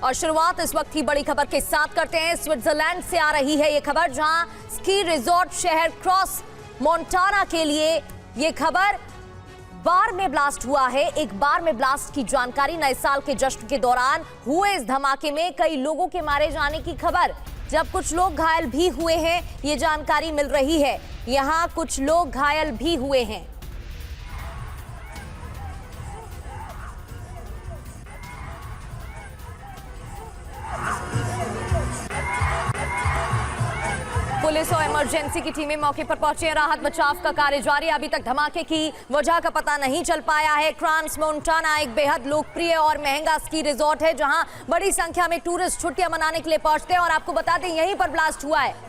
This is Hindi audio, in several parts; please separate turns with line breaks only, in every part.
और शुरुआत इस वक्त की बड़ी खबर के साथ करते हैं। स्विट्जरलैंड से आ रही है ये खबर, जहां स्की रिजॉर्ट शहर क्रॉस मोंटाना के लिए ये खबर बार में ब्लास्ट हुआ है। एक बार में ब्लास्ट की जानकारी। नए साल के जश्न के दौरान हुए इस धमाके में कई लोगों के मारे जाने की खबर, जब कुछ लोग घायल भी हुए हैं, ये जानकारी मिल रही है। यहां कुछ लोग घायल भी हुए हैं। पुलिस और इमरजेंसी की टीमें मौके पर पहुंची हैं। राहत बचाव का कार्य जारी। अभी तक धमाके की वजह का पता नहीं चल पाया है। क्रॉस मोंटाना एक बेहद लोकप्रिय और महंगा स्की रिजॉर्ट है, जहां बड़ी संख्या में टूरिस्ट छुट्टियां मनाने के लिए पहुंचते हैं। और आपको बता दें, यहीं पर ब्लास्ट हुआ है।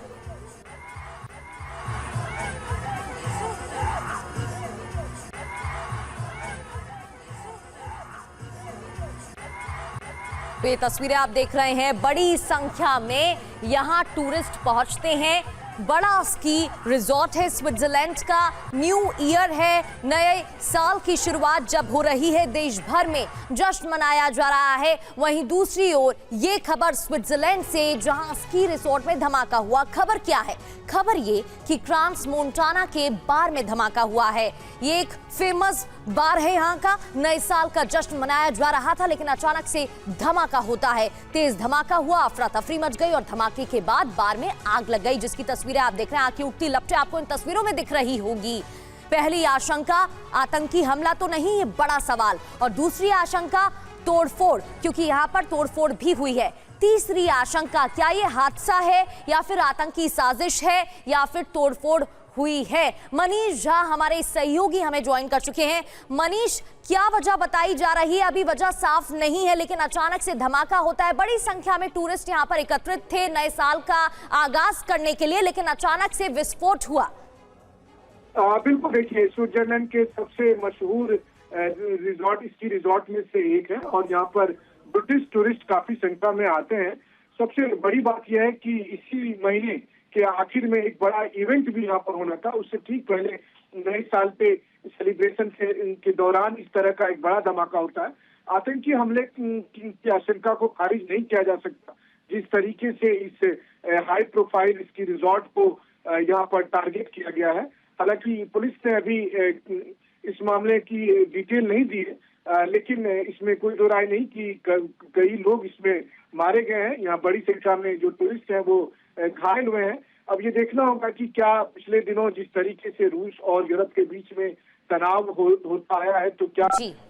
ये तस्वीरें आप देख रहे हैं, बड़ी संख्या में यहां टूरिस्ट पहुंचते हैं। बड़ा स्की रिजॉर्ट है स्विट्जरलैंड का। न्यू ईयर है, नए साल की शुरुआत जब हो रही है, देश भर में जश्न मनाया जा रहा है। वहीं दूसरी ओर ये खबर स्विट्जरलैंड से, जहां स्की रिजॉर्ट में धमाका हुआ। खबर क्या है? खबर ये कि क्रॉस मोंटाना के बार में धमाका हुआ है। ये एक फेमस बार है यहाँ का। नए साल का जश्न मनाया जा रहा था, लेकिन अचानक से धमाका होता है। तेज धमाका हुआ, अफरा तफरी मच गई और धमाके के बाद बार में आग लग गई, जिसकी तस्वीरें आप देख रहे हैं। आग की उठती लपटें आपको इन तस्वीरों में दिख रही होगी। पहली आशंका आतंकी हमला तो नहीं, ये बड़ा सवाल। और दूसरी आशंका तोड़फोड़, क्योंकि यहाँ पर तोड़फोड़ भी हुई है। तीसरी आशंका, क्या ये हादसा है या फिर आतंकी साजिश है या फिर तोड़फोड़ हुई है? मनीष झा हमारे सहयोगी हमें ज्वाइन कर चुके हैं। मनीष, क्या वजह बताई जा रही है? अभी वजह साफ नहीं है, लेकिन अचानक से धमाका होता है। बड़ी संख्या में टूरिस्ट यहाँ पर एकत्रित थे नए साल का आगाज करने के लिए, लेकिन अचानक से विस्फोट हुआ।
बिल्कुल, देखिए, स्विट्जरलैंड के सबसे मशहूर रिजॉर्ट स्की रिजॉर्ट में से एक है और यहाँ पर ब्रिटिश टूरिस्ट काफी संख्या में आते हैं। सबसे बड़ी बात यह है कि इसी महीने के आखिर में एक बड़ा इवेंट भी यहाँ पर होना था। उससे ठीक पहले नए साल पे सेलिब्रेशन के दौरान इस तरह का एक बड़ा धमाका होता है। आतंकी हमले की आशंका को खारिज नहीं किया जा सकता। जिस तरीके से इस हाई प्रोफाइल इसकी रिजॉर्ट को यहाँ पर टारगेट किया गया है, हालांकि पुलिस ने अभी इस मामले की डिटेल नहीं दी है, लेकिन इसमें कोई दो राय नहीं कि कई लोग इसमें मारे गए हैं। यहाँ बड़ी संख्या में जो टूरिस्ट हैं वो घायल हुए हैं। अब ये देखना होगा कि क्या पिछले दिनों जिस तरीके से रूस और यूरोप के बीच में तनाव होता आया है, तो क्या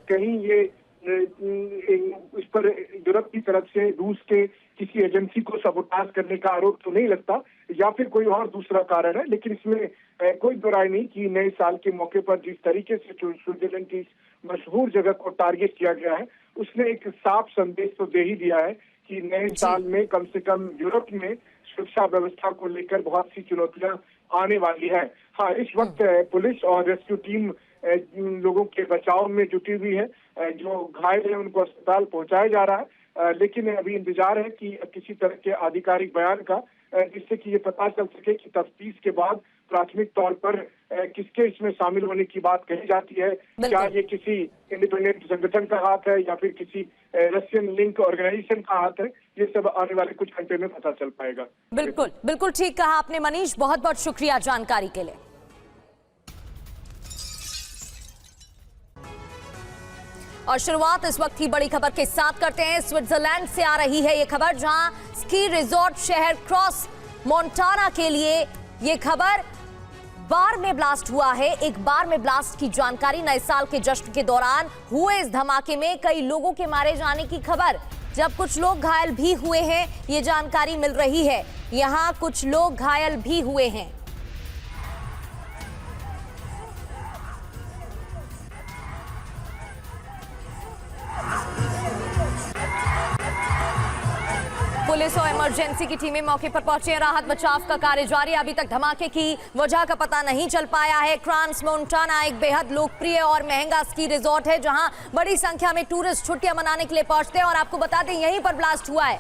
कहीं ये इस पर यूरोप की तरफ से रूस के किसी एजेंसी को सबोटाज करने का आरोप तो नहीं लगता, या फिर कोई और दूसरा कारण है। लेकिन इसमें कोई दो राय नहीं कि नए साल के मौके पर जिस तरीके से स्विट्जरलैंड की मशहूर जगह को टारगेट किया गया है, उसने एक साफ संदेश तो दे ही दिया है कि नए साल में कम से कम यूरोप में सुरक्षा व्यवस्था को लेकर बहुत सी चुनौतियां आने वाली है। हाँ, इस वक्त पुलिस और रेस्क्यू टीम लोगों के बचाव में जुटी हुई है। जो घायल है उनको अस्पताल पहुंचाया जा रहा है, लेकिन अभी इंतजार है कि किसी तरह के आधिकारिक बयान का, जिससे कि ये पता चल सके कि तफ्तीश के बाद प्राथमिक तौर पर किसके इसमें शामिल होने की बात कही जाती है। क्या ये किसी इंडिपेंडेंट संगठन का हाथ है या फिर किसी रशियन लिंक ऑर्गेनाइजेशन का हाथ है, ये सब आने वाले कुछ घंटे में पता चल पाएगा।
बिल्कुल बिल्कुल ठीक कहा आपने मनीष, बहुत बहुत शुक्रिया जानकारी के लिए। और शुरुआत इस वक्त की बड़ी खबर के साथ करते हैं। स्विट्जरलैंड से आ रही है ये खबर, जहां स्की रिजॉर्ट शहर क्रॉस मोंटाना के लिए ये खबर बार में ब्लास्ट हुआ है। एक बार में ब्लास्ट की जानकारी। नए साल के जश्न के दौरान हुए इस धमाके में कई लोगों के मारे जाने की खबर, जब कुछ लोग घायल भी हुए हैं, ये जानकारी मिल रही है। यहां कुछ लोग घायल भी हुए हैं। पुलिस और इमरजेंसी की टीमें मौके पर पहुंची हैं। राहत बचाव का कार्य जारी। अभी तक धमाके की वजह का पता नहीं चल पाया है। क्रॉस मोंटाना एक बेहद लोकप्रिय और महंगा स्की रिजॉर्ट है, जहां बड़ी संख्या में टूरिस्ट छुट्टियां मनाने के लिए पहुंचते हैं। और आपको बता दें, यहीं पर ब्लास्ट हुआ है।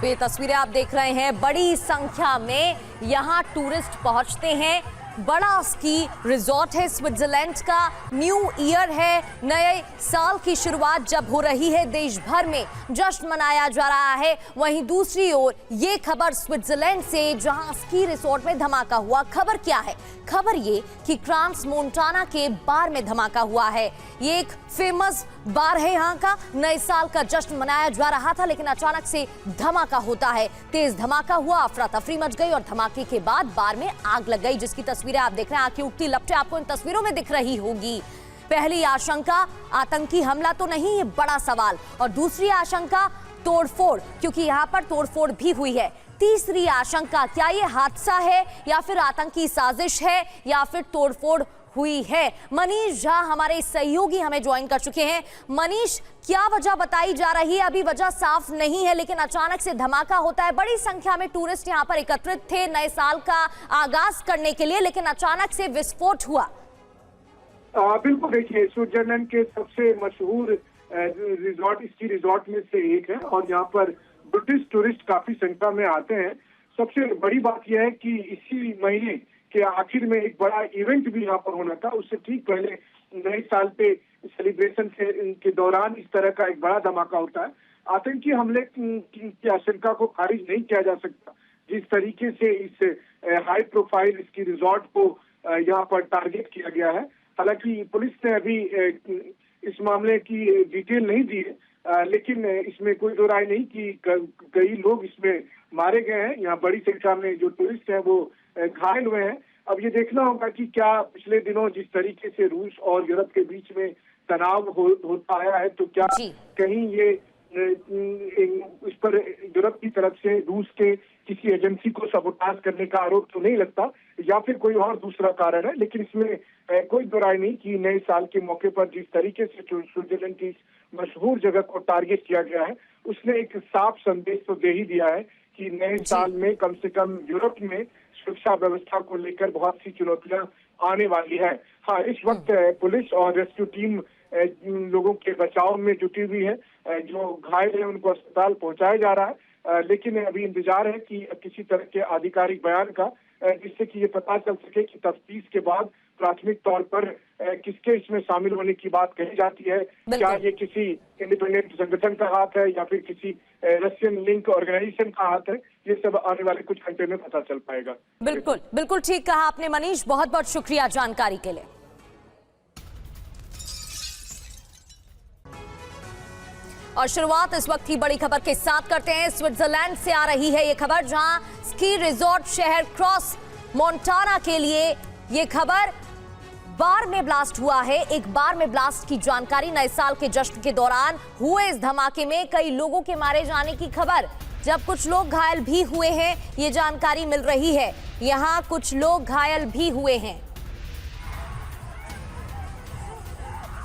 तो ये तस्वीरें आप देख रहे हैं, बड़ी संख्या में यहाँ टूरिस्ट पहुंचते हैं। बड़ा स्की रिजॉर्ट है स्विट्जरलैंड का, न्यू ईयर है, नए साल की शुरुआत जब हो रही है, देश भर में जश्न मनाया जा रहा है। वहीं दूसरी ओर ये खबर स्विट्जरलैंड से, जहां स्की रिजॉर्ट में धमाका हुआ। खबर क्या है? खबर ये कि क्रांस मोंटाना के बार में धमाका हुआ है। ये एक फेमस बार है यहाँ का। नए साल का जश्न मनाया जा रहा था, लेकिन अचानक से धमाका होता है। तेज धमाका हुआ, अफरा तफरी मच गई और धमाके के बाद बार में आग लग गई, जिसकी तस्वीरें आप देख रहे हैं। आग की उठती लपटें आपको इन तस्वीरों में दिख रही होगी। पहली आशंका आतंकी हमला तो नहीं, ये बड़ा सवाल। और दूसरी आशंका तोड़फोड़, क्योंकि यहाँ पर तोड़फोड़ भी हुई है। तीसरी आशंका, क्या ये हादसा है या फिर आतंकी साजिश है या फिर तोड़फोड़ हुई है? मनीष झा हमारे सहयोगी हमें ज्वाइन कर चुके हैं। मनीष, क्या वजह बताई जा रही है? अभी वजह साफ नहीं है, लेकिन अचानक से धमाका होता है। बड़ी संख्या में टूरिस्ट यहाँ पर एकत्रित थे नए साल का आगाज करने के लिए, लेकिन अचानक से विस्फोट हुआ।
बिल्कुल, देखिए, स्विट्जरलैंड के सबसे मशहूर रिजॉर्ट स्की रिजॉर्ट में से एक है और यहाँ पर ब्रिटिश टूरिस्ट काफी संख्या में आते हैं। सबसे बड़ी बात यह है कि इसी महीने के आखिर में एक बड़ा इवेंट भी यहाँ पर होना था। उससे ठीक पहले नए साल पे सेलिब्रेशन के दौरान इस तरह का एक बड़ा धमाका होता है। आतंकी हमले की आशंका को खारिज नहीं किया जा सकता। जिस तरीके से इस हाई प्रोफाइल स्की रिजॉर्ट को यहाँ पर टारगेट किया गया है, हालांकि पुलिस ने अभी इस मामले की डिटेल नहीं दी है, लेकिन इसमें कोई दो राय नहीं कि कई लोग इसमें मारे गए हैं। यहाँ बड़ी संख्या में जो टूरिस्ट हैं वो घायल हुए हैं। अब ये देखना होगा कि क्या पिछले दिनों जिस तरीके से रूस और यूरोप के बीच में तनाव होता आया है, तो क्या कहीं ये इस पर यूरोप की तरफ से रूस के किसी एजेंसी को सबोटाज करने का आरोप तो नहीं लगता, या फिर कोई और दूसरा कारण है। लेकिन इसमें कोई दो राय नहीं कि नए साल के मौके पर जिस तरीके से स्विट्जरलैंड की मशहूर जगह को टारगेट किया गया है, उसने एक साफ संदेश तो दे ही दिया है कि नए साल में कम से कम यूरोप में सुरक्षा व्यवस्था को लेकर बहुत सी चुनौतियां आने वाली है। हाँ, इस वक्त पुलिस और रेस्क्यू टीम लोगों के बचाव में जुटी हुई है। जो घायल है उनको अस्पताल पहुंचाया जा रहा है, लेकिन अभी इंतजार है कि किसी तरह के आधिकारिक बयान का, जिससे कि ये पता चल सके कि तफ्तीश के बाद प्राथमिक तौर पर किसके इसमें शामिल होने की बात कही जाती है। क्या ये किसी इंडिपेंडेंट संगठन का हाथ है या फिर किसी रशियन लिंक ऑर्गेनाइजेशन का हाथ है, ये सब आने वाले कुछ घंटे में पता चल पाएगा।
बिल्कुल बिल्कुल ठीक कहा आपने मनीष, बहुत बहुत शुक्रिया जानकारी के लिए। और शुरुआत इस वक्त की बड़ी खबर के साथ करते हैं। स्विट्जरलैंड से आ रही है ये खबर, जहां स्की रिजॉर्ट शहर क्रॉस मोंटाना के लिए ये खबर बार में ब्लास्ट हुआ है। एक बार में ब्लास्ट की जानकारी। नए साल के जश्न के दौरान हुए इस धमाके में कई लोगों के मारे जाने की खबर, जब कुछ लोग घायल भी हुए हैं, ये जानकारी मिल रही है। यहाँ कुछ लोग घायल भी हुए हैं।